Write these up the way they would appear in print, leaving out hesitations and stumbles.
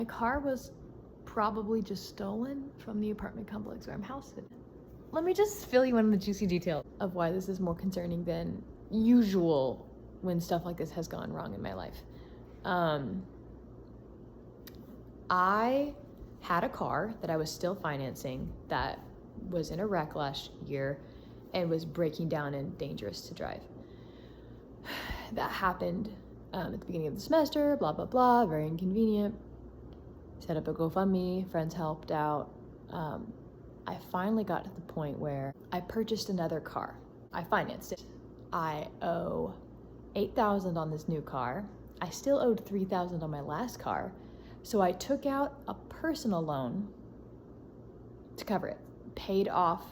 My car was probably just stolen from the apartment complex where I'm housed in. Let me just fill you in on the juicy detail of why this is more concerning than usual when stuff like this has gone wrong in my life. I had a car that I was still financing that was in a wreck last year and was breaking down and dangerous to drive. That happened at the beginning of the semester, blah, blah, blah, very inconvenient. Set up a GoFundMe, friends helped out. I finally got to the point where I purchased another car. I financed it. I owe $8,000 on this new car. I still owed $3,000 on my last car. So I took out a personal loan to cover it, paid off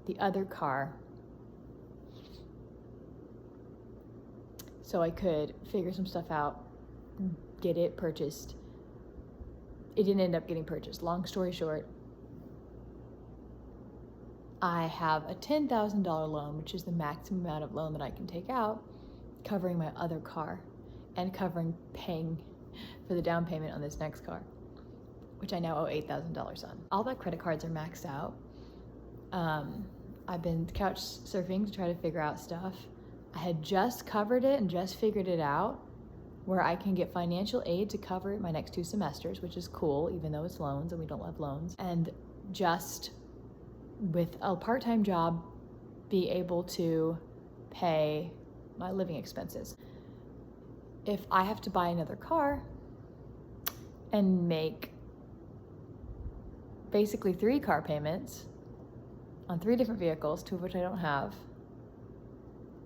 the other car so I could figure some stuff out, get it purchased. It didn't end up getting purchased. Long story short, I have a $10,000 loan, which is the maximum amount of loan that I can take out, covering my other car and covering paying for the down payment on this next car, which I now owe $8,000 on. All my credit cards are maxed out. I've been couch surfing to try to figure out stuff. I had just covered it and just figured it out where I can get financial aid to cover my next 2 semesters, which is cool, even though it's loans and we don't love loans. And just with a part-time job, be able to pay my living expenses. If I have to buy another car and make basically 3 car payments on 3 different vehicles, 2 of which I don't have,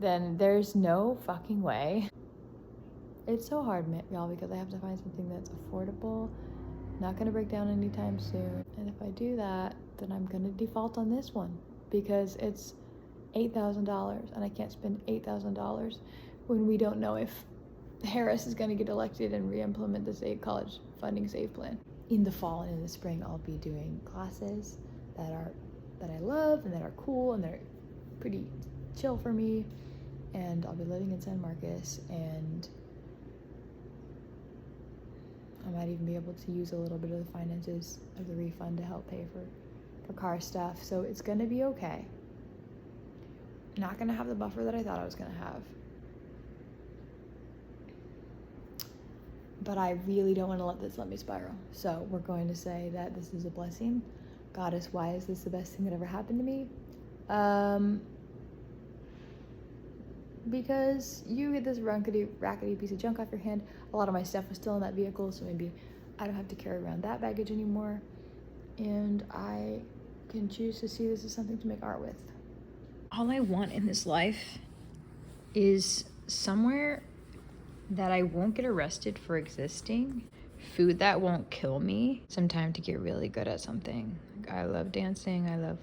then there's no fucking way. It's so hard, y'all, because I have to find something that's affordable, not gonna break down anytime soon. And if I do that, then I'm gonna default on this one because it's $8,000 and I can't spend $8,000 when we don't know if Harris is gonna get elected and re-implement the state college funding save plan. In the fall and in the spring, I'll be doing classes that I love and that are cool and they're pretty chill for me. And I'll be living in San Marcos, and I might even be able to use a little bit of the finances of the refund to help pay for car stuff. So it's gonna be okay. Not gonna have the buffer that I thought I was gonna have. But I really don't want to let me spiral. So we're going to say that this is a blessing. Goddess, why is this the best thing that ever happened to me? Because you get this rackety piece of junk off your hand. A lot of my stuff was still in that vehicle, so maybe I don't have to carry around that baggage anymore. And I can choose to see this as something to make art with. All I want in this life is somewhere that I won't get arrested for existing, food that won't kill me, some time to get really good at something. I love dancing, I love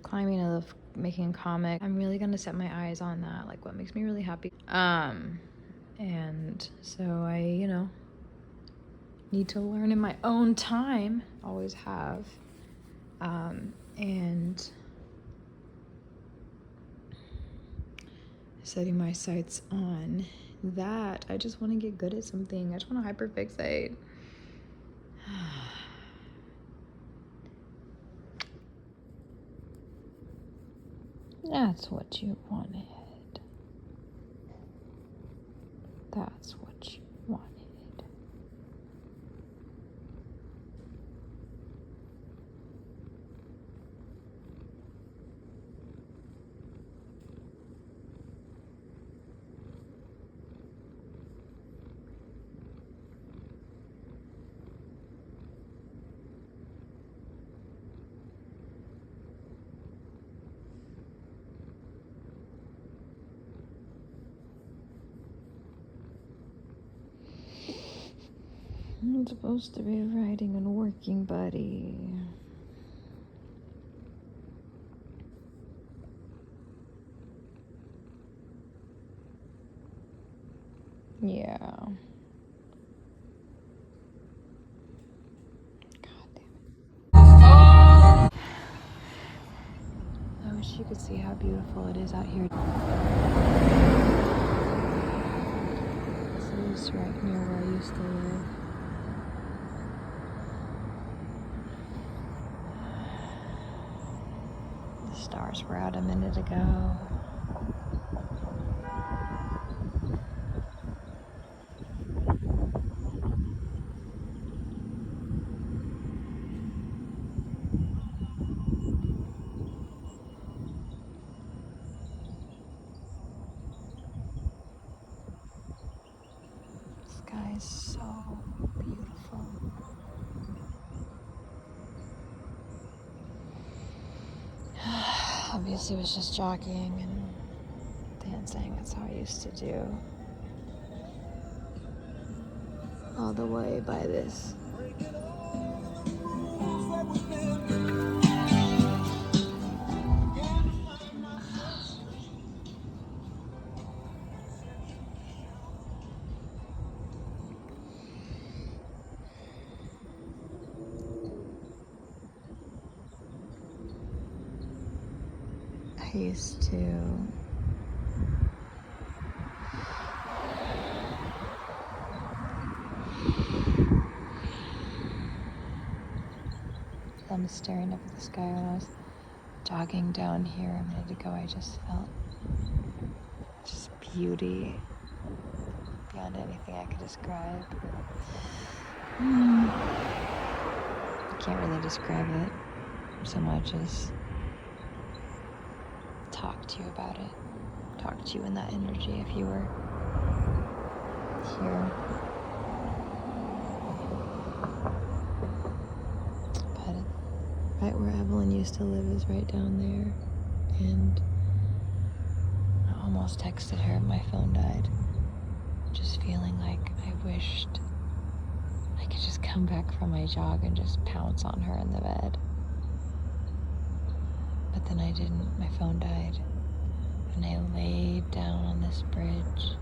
climbing, I love making a comic. I'm really gonna set my eyes on that, like what makes me really happy. And so I, need to learn in my own time, always have, and setting my sights on that. I just want to get good at something. I just want to hyperfixate. That's what you wanted. That's what you wanted. I'm supposed to be writing a working buddy. Yeah. God damn it. I wish you could see how beautiful it is out here. This is right near where I used to live. stars were out a minute ago. The sky is so beautiful. Obviously, it was just jogging and dancing. That's how I used to do. All the way by this. I used to I'm staring up at the sky when I was jogging down here a minute ago. I just felt just beauty beyond anything I could describe. I can't really describe it so much as talk to you about it. Talk to you in that energy if you were here. But right where Evelyn used to live is right down there. And I almost texted her, my phone died. Just feeling like I wished I could just come back from my jog and just pounce on her in the bed. But then I didn't. My phone died. And I laid down on this bridge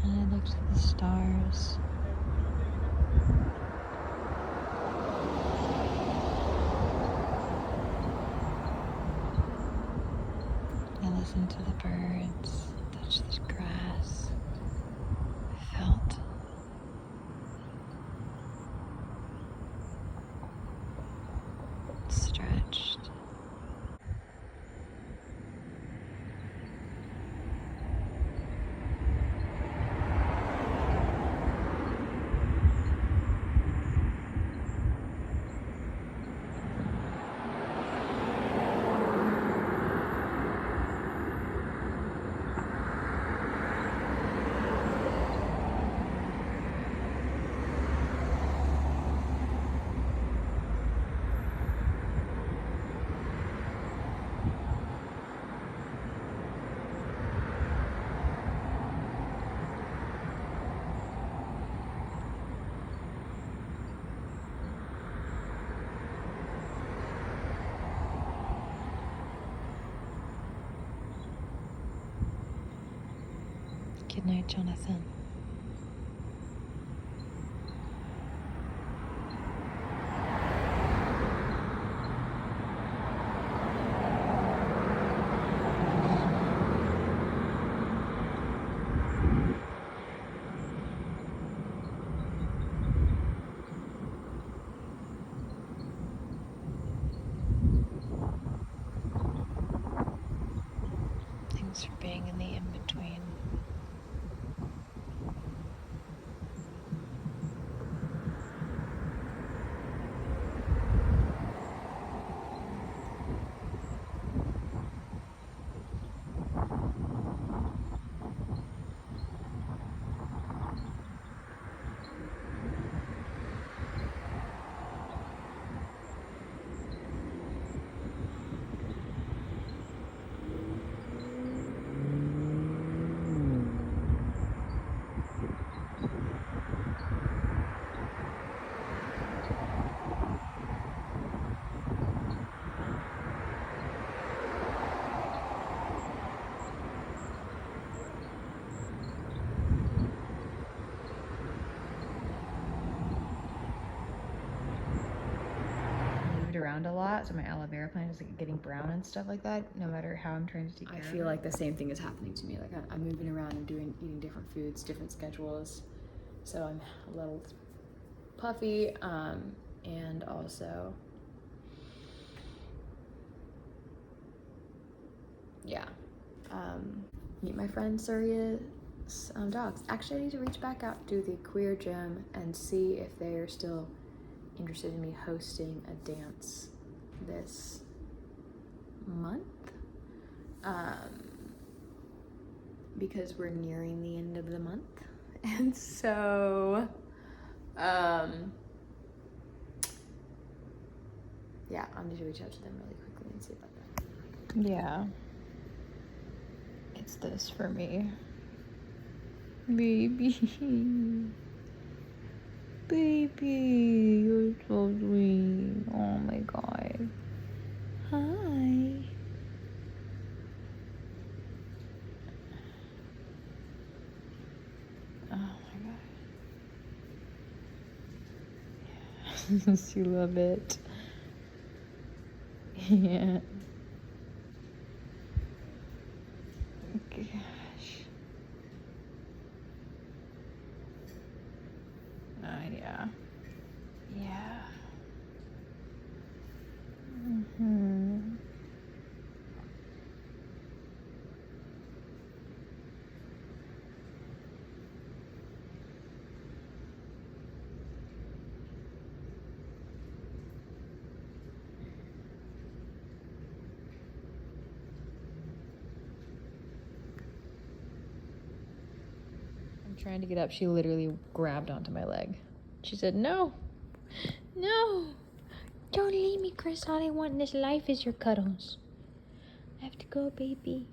and I looked at the stars. I listened to the birds, touched the grass. I felt stretched. Good night, Jonathan. Thanks for being in the in-between. Around a lot, so my aloe vera plant is like getting brown and stuff like that, no matter how I'm trying to take care of it. I feel like the same thing is happening to me. Like I'm moving around and eating different foods, different schedules, so I'm a little puffy, and also yeah. Meet my friend Surya's dogs. Actually, I need to reach back out to the queer gym and see if they are still interested in me hosting a dance this month. Because we're nearing the end of the month. And so, yeah, I need to reach out to them really quickly and see about that. Yeah. It's this for me. Baby. Baby, you're so sweet. Oh my god. Hi. Oh my god. Yes, you love it. Yeah. Gosh. Yeah. Yeah. Mm-hmm. I'm trying to get up. She literally grabbed onto my leg. She said, no, no, don't leave me, Chris. All I want in this life is your cuddles. I have to go, baby.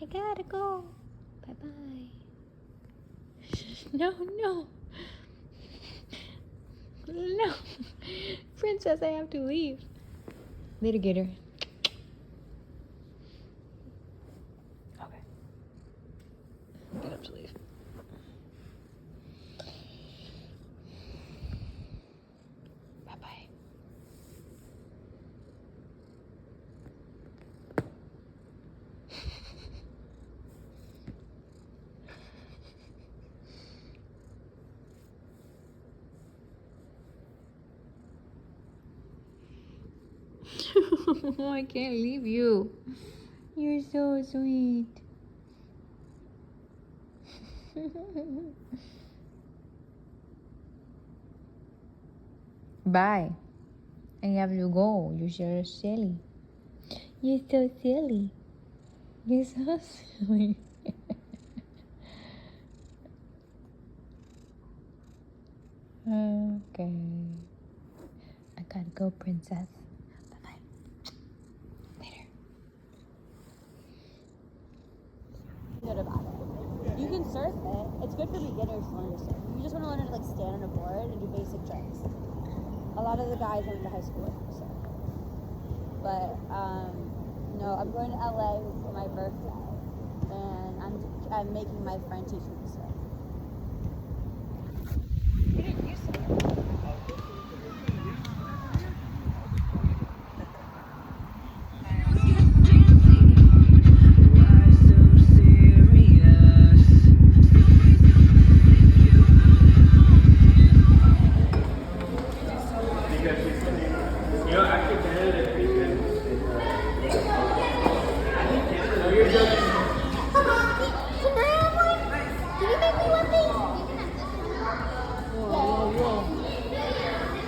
I gotta go. Bye-bye. No, no. No. Princess, I have to leave. Later, Gator. Okay. Get up to leave. Bye-bye. I can't leave you. You're so sweet. Bye. I have to go. You're so silly. You're so silly. You're so silly. Okay. I gotta go, princess. Bye-bye. Later. Good about it. You can surf it. It's good for beginners to learn to surf. You just want to learn how to like stand on a board and do basic tricks. A lot of the guys I went to high school with surf. But no, I'm going to LA for my birthday, and I'm making my friend teach me to surf. You didn't use it.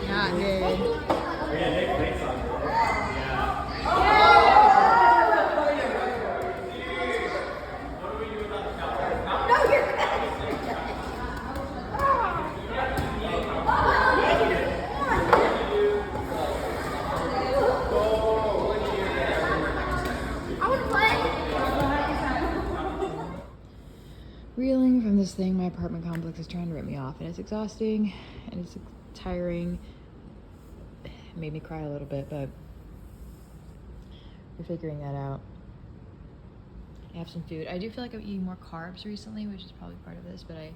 Not good. Reeling from this thing, my apartment complex is trying to rip me off, and it's exhausting and it's tiring. It made me cry a little bit, but we're figuring that out. I have some food. I do feel like I'm eating more carbs recently, which is probably part of this, but I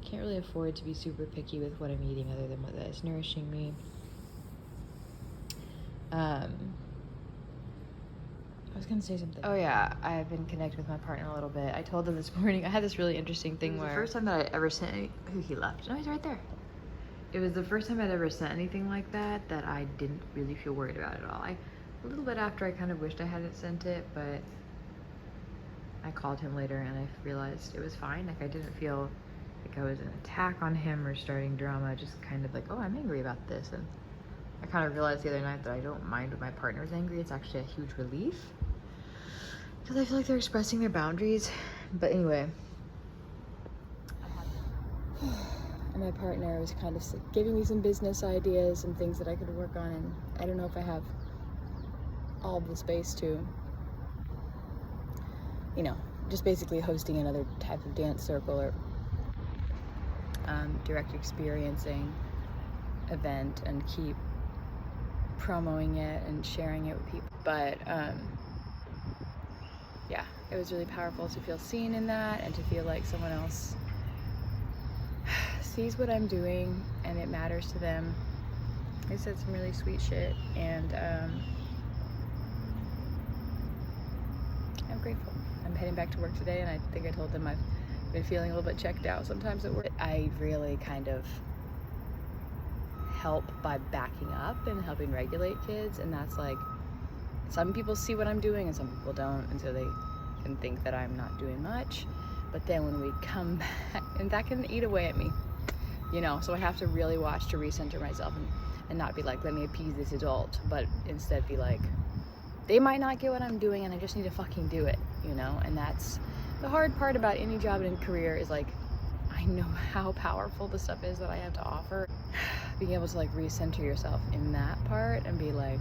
can't really afford to be super picky with what I'm eating other than what is nourishing me. I was gonna say something. Oh yeah, I've been connecting with my partner a little bit. I told him this morning, I had this really interesting thing where... the first time that I ever sent... he left. No, he's right there. It was the first time I'd ever sent anything like that I didn't really feel worried about at all. A little bit after I kind of wished I hadn't sent it, but I called him later and I realized it was fine. Like I didn't feel like I was an attack on him or starting drama, just kind of like, oh, I'm angry about this. And I kind of realized the other night that I don't mind when my partner's angry. It's actually a huge relief because I feel like they're expressing their boundaries. But anyway, and my partner was kind of giving me some business ideas and things that I could work on, and I don't know if I have all of the space to, you know, just basically hosting another type of dance circle or direct experiencing event and keep promoting it and sharing it with people. But yeah, it was really powerful to feel seen in that and to feel like someone else sees what I'm doing and it matters to them. They said some really sweet shit, and I'm grateful. I'm heading back to work today, and I think I told them I've been feeling a little bit checked out sometimes at work. I really kind of help by backing up and helping regulate kids, and that's like, some people see what I'm doing and some people don't, and so they can think that I'm not doing much. But then when we come back, and that can eat away at me, you know, so I have to really watch to recenter myself and not be like, let me appease this adult, but instead be like, they might not get what I'm doing and I just need to fucking do it, you know? And that's the hard part about any job and career, is like, I know how powerful the stuff is that I have to offer. Being able to like recenter yourself in that part and be like,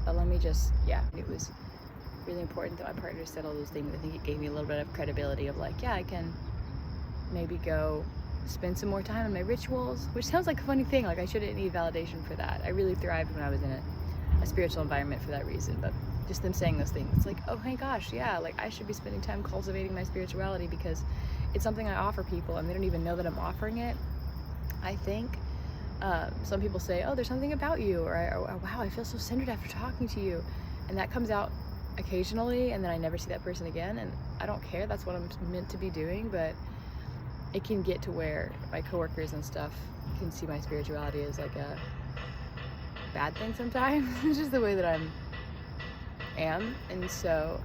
but let me just, yeah, it was really important that my partner said all those things. I think it gave me a little bit of credibility of like, yeah, I can maybe go spend some more time on my rituals, which sounds like a funny thing. Like I shouldn't need validation for that. I really thrived when I was in a spiritual environment for that reason. But just them saying those things, it's like, oh my gosh, yeah, like I should be spending time cultivating my spirituality because it's something I offer people and they don't even know that I'm offering it. I think some people say, oh, there's something about you, or wow, I feel so centered after talking to you, and that comes out occasionally, and then I never see that person again, and I don't care. That's what I'm meant to be doing. But it can get to where my coworkers and stuff can see my spirituality as like a bad thing sometimes. It's just the way that I am, and so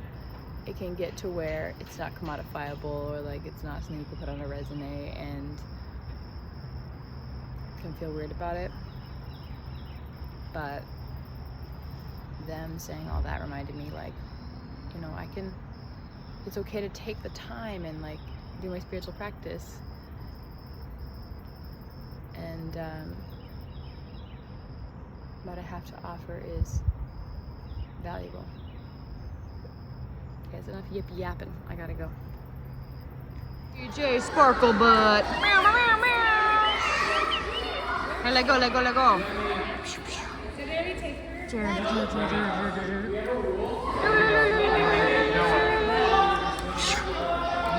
it can get to where it's not commodifiable, or like it's not something you can put on a resume, and can feel weird about it. But them saying all that reminded me, like, you know, it's okay to take the time and like do my spiritual practice, and what I have to offer is valuable. Okay, it's enough yippee yapping. I gotta go. DJ Sparkle Butt. Meow, meow, meow, meow. Hey, let go, let go, let go.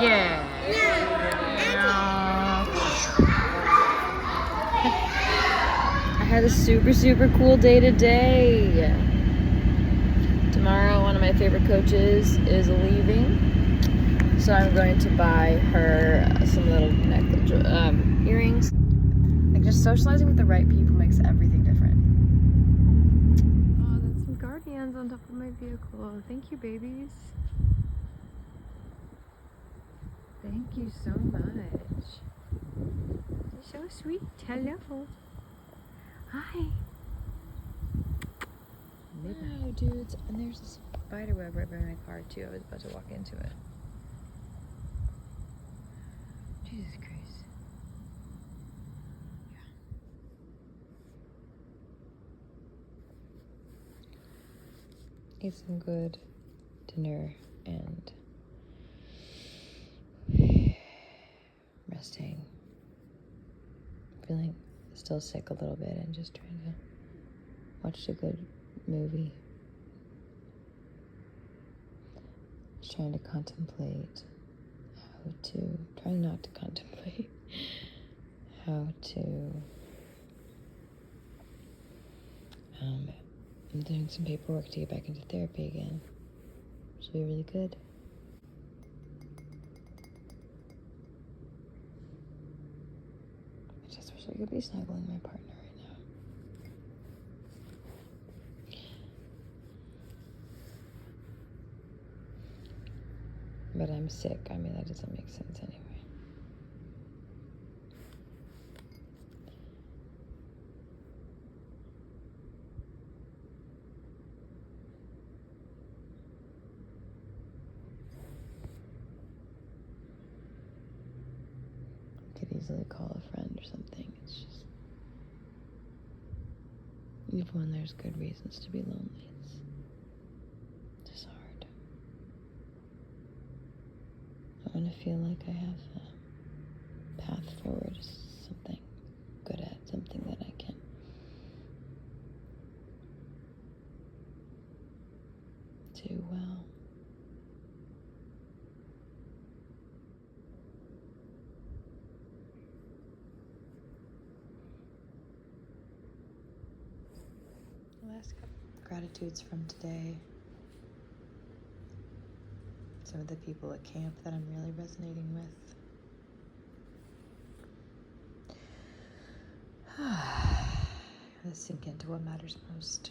Yeah. I had a super, super cool day today. Tomorrow, one of my favorite coaches is leaving, so I'm going to buy her some little earrings. Like, just socializing with the right people makes everything different. Oh, that's some guardians on top of my vehicle. Thank you, babies. Thank you so much. You're so sweet. Hello. Hi. Wow, dudes. And there's a spider web right by my car, too. I was about to walk into it. Jesus Christ. Yeah. Eat some good dinner and resting. Feeling still sick a little bit and just trying to watch a good movie. Just trying to contemplate trying not to contemplate how to, I'm doing some paperwork to get back into therapy again, which will be really good. I just wish I could be snuggling my partner right now. I'm sick. I mean, that doesn't make sense anyway. Could easily call a friend or something. It's just, even when there's good reasons to be lonely, it's just hard. I want to feel like I have a path forward, something good at, something that I can do well. Last couple gratitudes from today. Some of the people at camp that I'm really resonating with. Let's sink into what matters most.